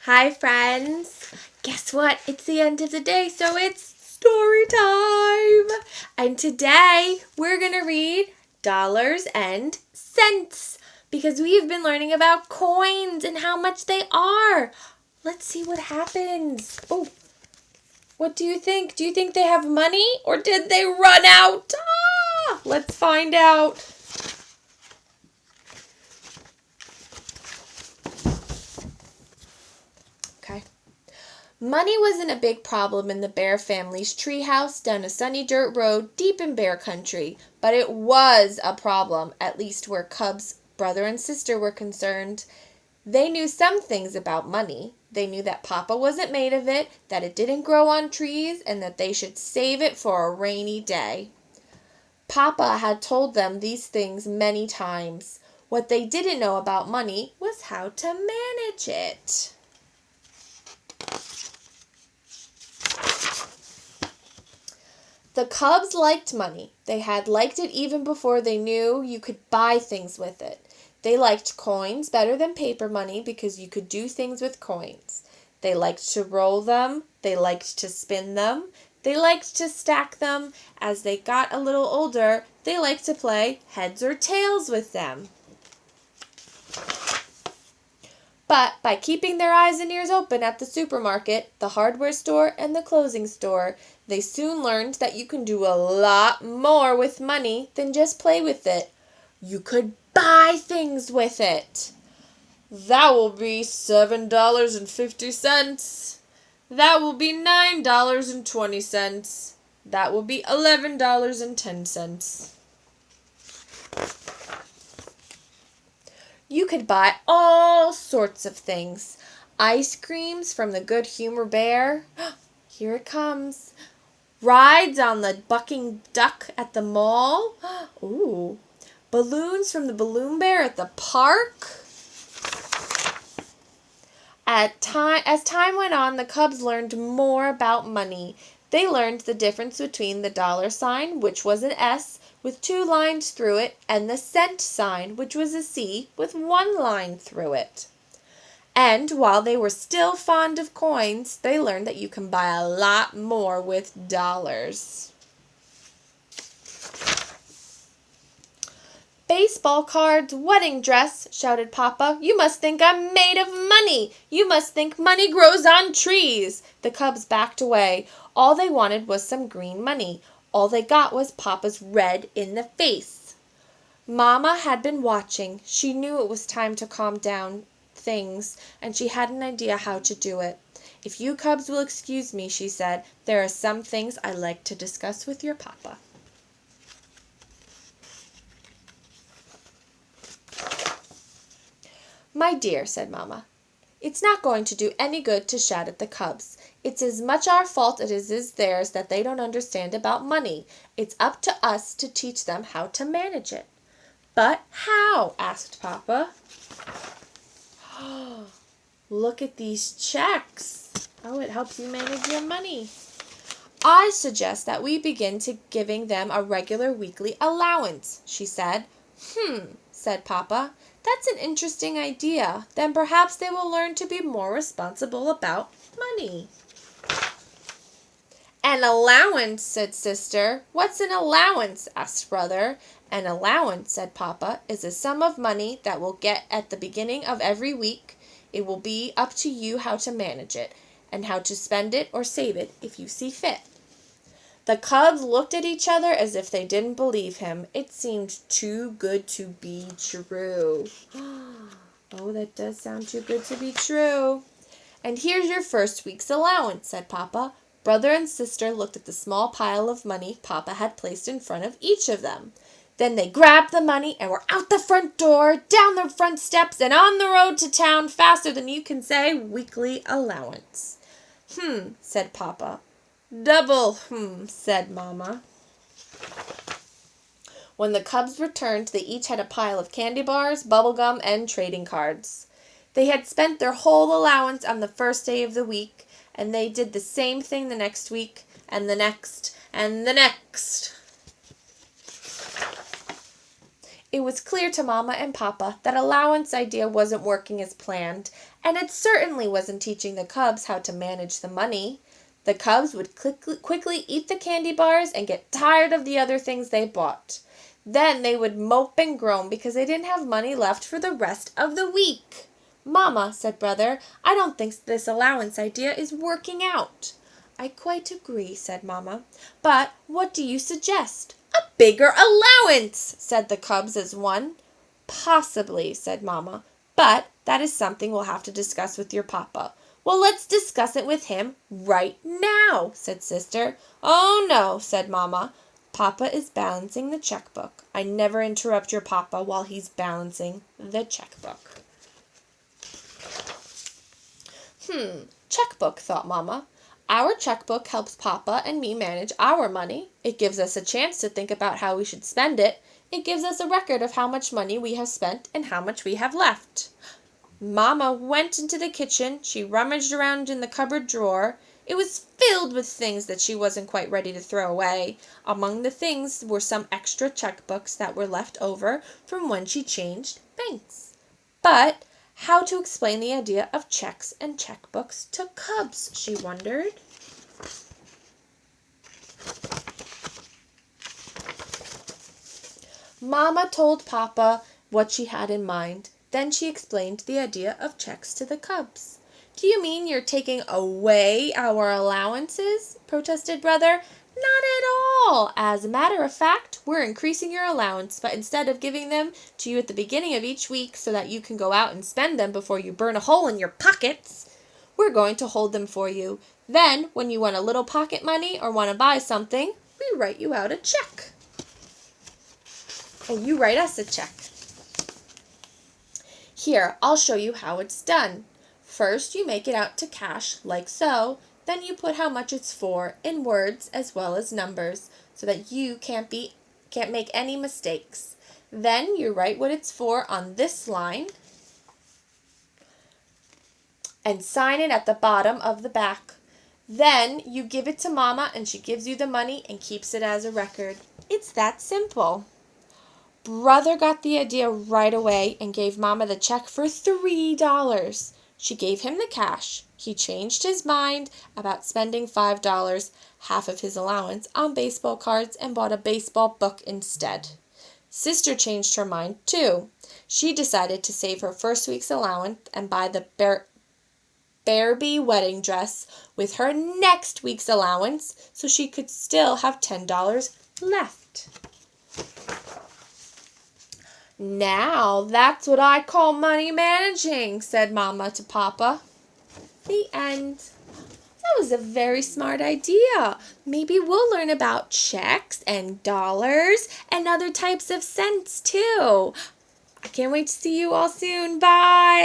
Hi, friends. Guess what? It's the end of the day, so it's story time. And today we're going to read Dollars and Cents because we have been learning about coins and how much they are. Let's see what happens. Oh, what do you think? Do you think they have money or did they run out? Let's find out. Okay. Money wasn't a big problem in the Bear family's treehouse down a sunny dirt road deep in Bear country, but it was a problem, at least where Cub's brother and sister were concerned. They knew some things about money. They knew that Papa wasn't made of it, that it didn't grow on trees, and that they should save it for a rainy day. Papa had told them these things many times. What they didn't know about money was how to manage it. The Cubs liked money. They had liked it even before they knew you could buy things with it. They liked coins better than paper money because you could do things with coins. They liked to roll them. They liked to spin them. They liked to stack them. As they got a little older, they liked to play heads or tails with them. But by keeping their eyes and ears open at the supermarket, the hardware store, and the clothing store, they soon learned that you can do a lot more with money than just play with it. You could buy things with it. That will be $7.50. That will be $9.20. That will be $11.10. You could buy all sorts of things. Ice creams from the Good Humor Bear. Here it comes. Rides on the Bucking Duck at the mall. Ooh. Balloons from the Balloon Bear at the park. As time went on, the Cubs learned more about money. They learned the difference between the dollar sign, which was an S with two lines through it, and the cent sign, which was a C with one line through it. And while they were still fond of coins, they learned that you can buy a lot more with dollars. Baseball cards, wedding dress, shouted Papa. You must think I'm made of money. You must think money grows on trees. The Cubs backed away. All they wanted was some green money. All they got was Papa's red in the face. Mama had been watching. She knew it was time to calm down things, and she had an idea how to do it. If you Cubs will excuse me, she said, there are some things I like to discuss with your Papa. My dear, said Mama, it's not going to do any good to shout at the Cubs. It's as much our fault as it is theirs that they don't understand about money. It's up to us to teach them how to manage it. But how? Asked Papa. Look at these checks. Oh, it helps you manage your money. I suggest that we begin to giving them a regular weekly allowance, she said. Said Papa. That's an interesting idea. Then perhaps they will learn to be more responsible about money. An allowance, said Sister. What's an allowance? Asked Brother. An allowance, said Papa, is a sum of money that we'll get at the beginning of every week. It will be up to you how to manage it, and how to spend it or save it if you see fit. The Cubs looked at each other as if they didn't believe him. It seemed too good to be true. Oh, that does sound too good to be true. And here's your first week's allowance, said Papa. Brother and Sister looked at the small pile of money Papa had placed in front of each of them. Then they grabbed the money and were out the front door, down the front steps, and on the road to town faster than you can say weekly allowance. Said Papa. Double, said Mama. When the Cubs returned, they each had a pile of candy bars, bubble gum, and trading cards. They had spent their whole allowance on the first day of the week, and they did the same thing the next week, and the next, and the next. It was clear to Mama and Papa that allowance idea wasn't working as planned, And it certainly wasn't teaching the cubs how to manage the money. The cubs would quickly eat the candy bars and get tired of the other things they bought. Then they would mope and groan because they didn't have money left for the rest of the week. "Mamma," said Brother, "I don't think this allowance idea is working out." "I quite agree," said Mamma. "But what do you suggest?" "A bigger allowance," said the cubs as one. "Possibly," said Mamma, "but that is something we'll have to discuss with your papa." "Well, let's discuss it with him right now," said Sister. "Oh, no," said Mamma. "Papa is balancing the checkbook. I never interrupt your papa while he's balancing the checkbook." Checkbook, thought Mamma. Our checkbook helps Papa and me manage our money. It gives us a chance to think about how we should spend it. It gives us a record of how much money we have spent and how much we have left. Mamma went into the kitchen. She rummaged around in the cupboard drawer. It was filled with things that she wasn't quite ready to throw away. Among the things were some extra checkbooks that were left over from when she changed banks. But how to explain the idea of checks and checkbooks to cubs, she wondered. Mamma told Papa what she had in mind. Then she explained the idea of checks to the cubs. "Do you mean you're taking away our allowances?" protested Brother. "Not at all. As a matter of fact, we're increasing your allowance, but instead of giving them to you at the beginning of each week so that you can go out and spend them before you burn a hole in your pockets, we're going to hold them for you. Then, when you want a little pocket money or want to buy something, we write you out a check. And you write us a check. Here, I'll show you how it's done. First, you make it out to cash, like so. Then you put how much it's for in words as well as numbers so that you can't make any mistakes. Then you write what it's for on this line and sign it at the bottom of the back. Then you give it to Mama and she gives you the money and keeps it as a record. It's that simple. Brother got the idea right away and gave Mama the check for $3. She gave him the cash. He changed his mind about spending $5, half of his allowance, on baseball cards and bought a baseball book instead. Sister changed her mind too. She decided to save her first week's allowance and buy the Barbie wedding dress with her next week's allowance so she could still have $10 left. "Now that's what I call money managing," said Mama to Papa. The end. That was a very smart idea. Maybe we'll learn about checks and dollars and other types of cents too. I can't wait to see you all soon. Bye.